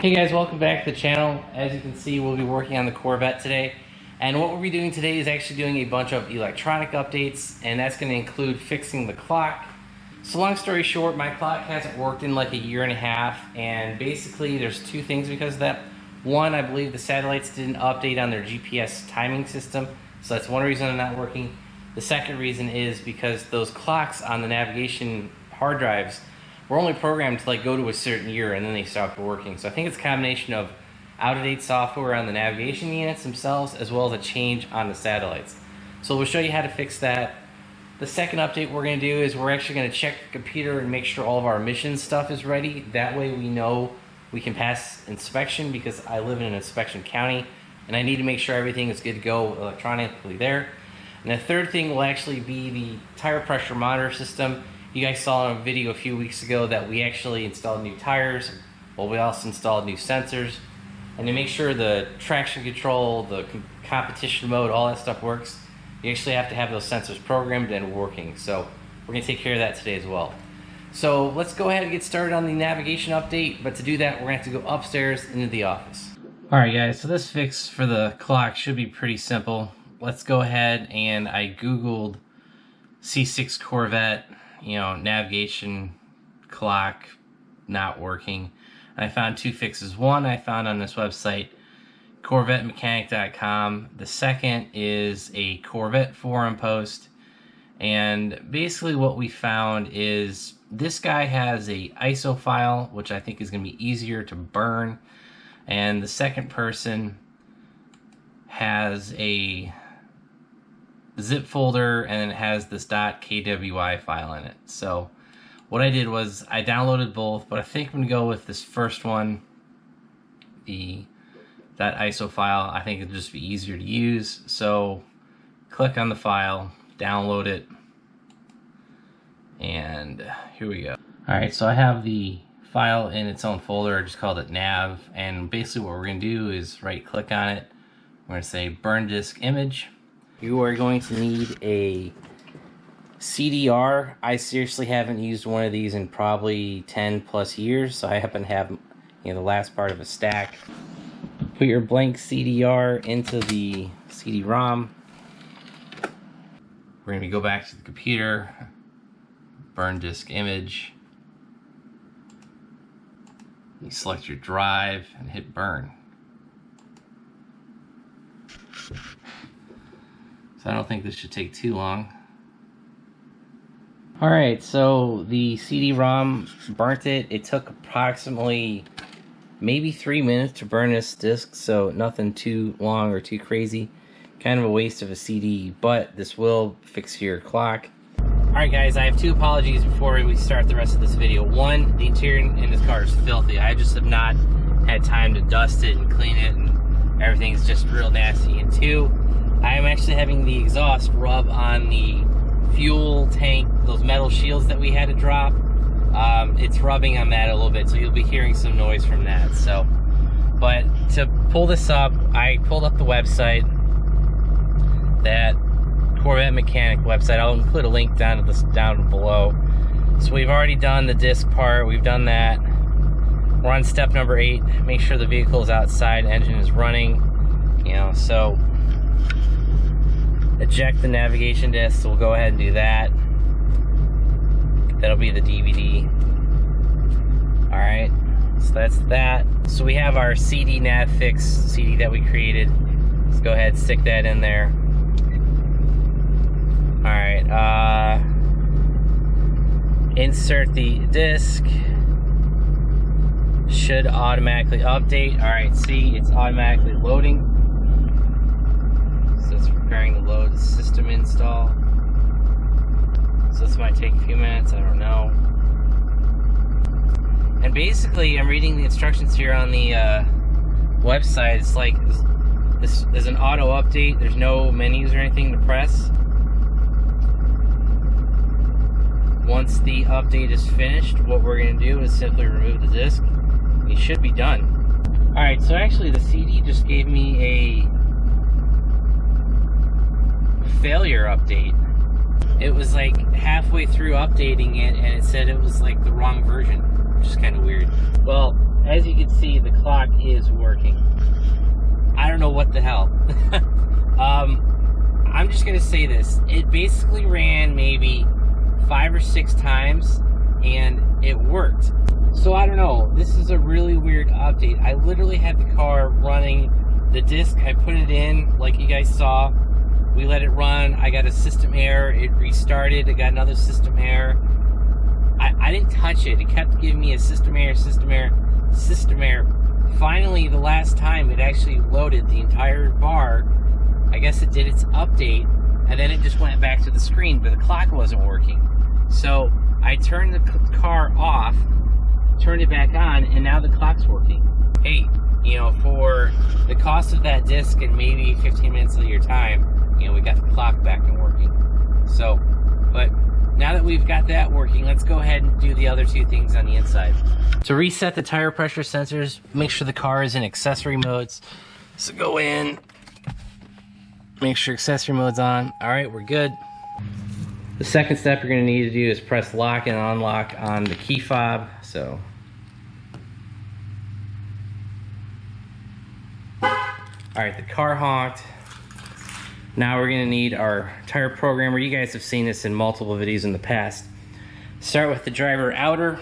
Hey guys, welcome back to the channel. As you can see, we'll be working on the Corvette today. And what we'll be doing today is actually doing a bunch of electronic updates, and that's going to include fixing the clock. So long story short, my clock hasn't worked in like a year and a half, and basically there's two things because of that. One, I believe the satellites didn't update on their GPS timing system, so that's one reason they're not working. The second reason is because those clocks on the navigation hard drives were only programmed to like go to a certain year and then they stopped working. So I think it's a combination of out-of-date software on the navigation units themselves as well as a change on the satellites. So we'll show you how to fix that. The second update we're going to do is we're actually going to check the computer and make sure all of our emissions stuff is ready. That way we know we can pass inspection, because I live in an inspection county and I need to make sure everything is good to go electronically there. And the third thing will actually be the tire pressure monitor system. You guys saw in a video a few weeks ago that we actually installed new tires. Well, we also installed new sensors. And to make sure the traction control, the competition mode, all that stuff works, you actually have to have those sensors programmed and working. So we're going to take care of that today as well. So let's go ahead and get started on the navigation update. But to do that, we're going to have to go upstairs into the office. Alright guys, so this fix for the clock should be pretty simple. Let's go ahead, and I Googled C6 Corvette, navigation clock not working. And I found two fixes. One I found on this website, CorvetteMechanic.com. The second is a Corvette forum post. And basically what we found is this guy has a ISO file, which I think is going to be easier to burn. And the second person has a zip folder and it has this .kwi file in it. So what I did was I downloaded both, but I think I'm going to go with this first one, the .iso file. I think it'll just be easier to use. So click on the file, download it, and here we go. Alright, so I have the file in its own folder. I just called it nav, and basically what we're going to do is right click on it. We're going to say burn disk image. You are going to need a CDR. I seriously haven't used one of these in probably 10 plus years, so I happen to have the last part of a stack. Put your blank CDR into the CD-ROM. We're going to go back to the computer, burn disk image. You select your drive and hit burn. So I don't think this should take too long. Alright, so the CD-ROM burnt it. It took approximately maybe 3 minutes to burn this disk, so nothing too long or too crazy. Kind of a waste of a CD, but this will fix your clock. Alright guys, I have two apologies before we start the rest of this video. One, the interior in this car is filthy. I just have not had time to dust it and clean it, and everything's just real nasty. And two, I am actually having the exhaust rub on the fuel tank, those metal shields that we had to drop. It's rubbing on that a little bit, so you'll be hearing some noise from that. So, but to pull this up, I pulled up the website, that Corvette Mechanic website. I'll include a link down below. So we've already done the disc part. We've done that. We're on step number 8. Make sure the vehicle is outside, engine is running. So eject the navigation disc, so we'll go ahead and do that. That'll be the DVD. Alright, so that's that. So we have our CD nav fix CD that we created. Let's go ahead and stick that in there. Alright, insert the disc. Should automatically update. Alright, see, it's automatically loading. So it's preparing to load the system install. So this might take a few minutes, I don't know. And basically, I'm reading the instructions here on the website. It's like, this is an auto update. There's no menus or anything to press. Once the update is finished, what we're going to do is simply remove the disk. You should be done. Alright, so actually the CD just gave me a failure update. It was like halfway through updating it and it said it was like the wrong version, which is kind of weird. Well, as you can see, the clock is working. I don't know what the hell. I'm just gonna say this. It basically ran maybe 5 or 6 times and it worked. So I don't know. This is a really weird update. I literally had the car running the disc. I put it in like you guys saw. We let it run. I got a system error. It restarted. I got another system error. I didn't touch it. It kept giving me a system error, system error, system error. Finally, the last time, it actually loaded the entire bar. I guess it did its update, and then it just went back to the screen, but the clock wasn't working. So I turned the car off, turned it back on, and now the clock's working. Hey, you know, for the cost of that disc and maybe 15 minutes of your time, you know, we got the clock back and working. So, but now that we've got that working, let's go ahead and do the other 2 things on the inside. To reset the tire pressure sensors, make sure the car is in accessory modes. So go in, make sure accessory mode's on. All right, we're good. The second step you're gonna need to do is press lock and unlock on the key fob. So, all right, the car honked. Now we're gonna need our tire programmer. You guys have seen this in multiple videos in the past. Start with the driver outer.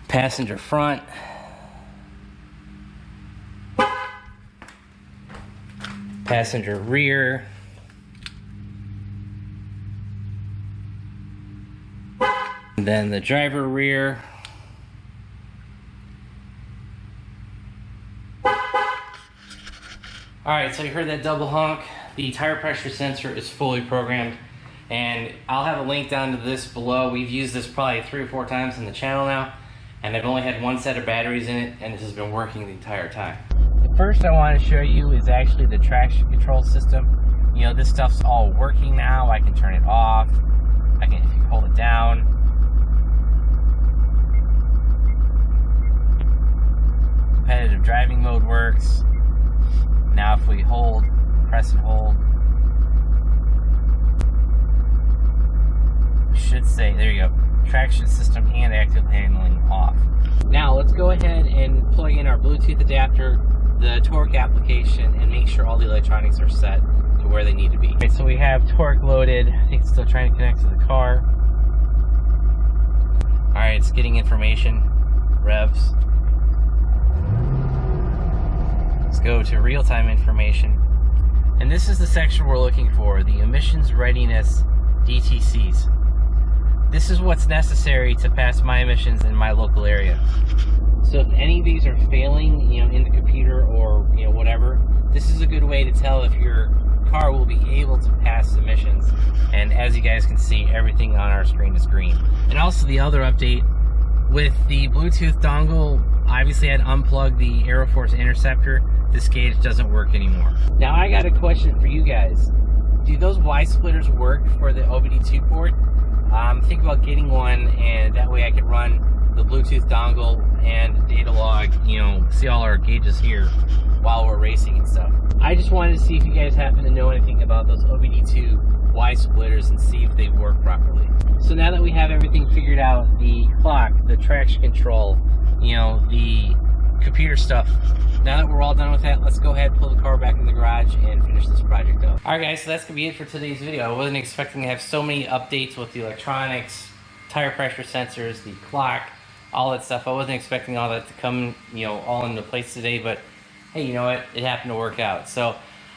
Passenger front. Passenger rear. And then the driver rear. Alright, so you heard that double honk. The tire pressure sensor is fully programmed, and I'll have a link down to this below. We've used this probably 3 or 4 times in the channel now, and I've only had 1 set of batteries in it, and this has been working the entire time. The first I want to show you is actually the traction control system. You know, this stuff's all working now. I can turn it off. I can, if you hold it down. Competitive driving mode works. Now if we hold, press and hold, we should say, there you go, traction system and active handling off. Now let's go ahead and plug in our Bluetooth adapter, the torque application, and make sure all the electronics are set to where they need to be. Okay, so we have torque loaded. I think it's still trying to connect to the car. Alright, it's getting information, revs. Let's go to real-time information. And this is the section we're looking for, the emissions readiness DTCs. This is what's necessary to pass my emissions in my local area. So if any of these are failing, you know, in the computer or, you know, whatever, this is a good way to tell if your car will be able to pass emissions. And as you guys can see, everything on our screen is green. And also the other update, with the Bluetooth dongle, obviously I had unplugged the Aeroforce interceptor. This gauge doesn't work anymore. Now I got a question for you guys. Do those Y splitters work for the OBD2 port? Think about getting one, and that way I could run the Bluetooth dongle and data log, you know, see all our gauges here while we're racing and stuff. I just wanted to see if you guys happen to know anything about those OBD2 Y splitters and see if they work properly. So now that we have everything figured out, the clock, the traction control, you know, the computer stuff, now that we're all done with that, let's go ahead and pull the car back in the garage and finish this project up. Alright guys, so that's going to be it for today's video. I wasn't expecting to have so many updates with the electronics, tire pressure sensors, the clock, all that stuff. I wasn't expecting all that to come, you know, all into place today, but hey, you know what? It happened to work out. So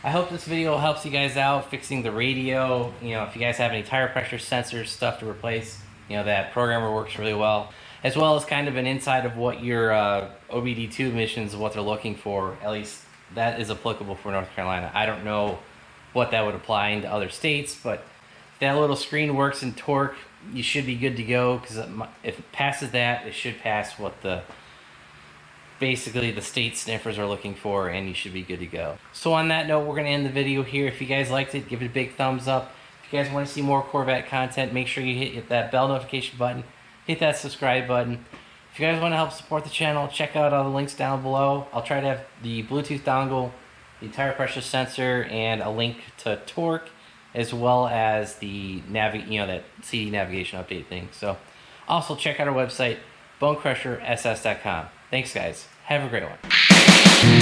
I hope this video helps you guys out fixing the radio. You know, if you guys have any tire pressure sensors stuff to replace, you know, that programmer works really well. As well as kind of an insight of what your OBD2 emissions, what they're looking for. At least that is applicable for North Carolina. I don't know what that would apply into other states, but if that little screen works in torque, you should be good to go, because if it passes that, it should pass what the basically the state sniffers are looking for, and you should be good to go. So on that note, we're going to end the video here. If you guys liked it, give it a big thumbs up. If you guys want to see more Corvette content, make sure you hit that bell notification button, hit that subscribe button. If you guys want to help support the channel, check out all the links down below. I'll try to have the Bluetooth dongle, the tire pressure sensor, and a link to torque, as well as the that CD navigation update thing. So also check out our website, BonecrrusherSS.com. Thanks guys. Have a great one.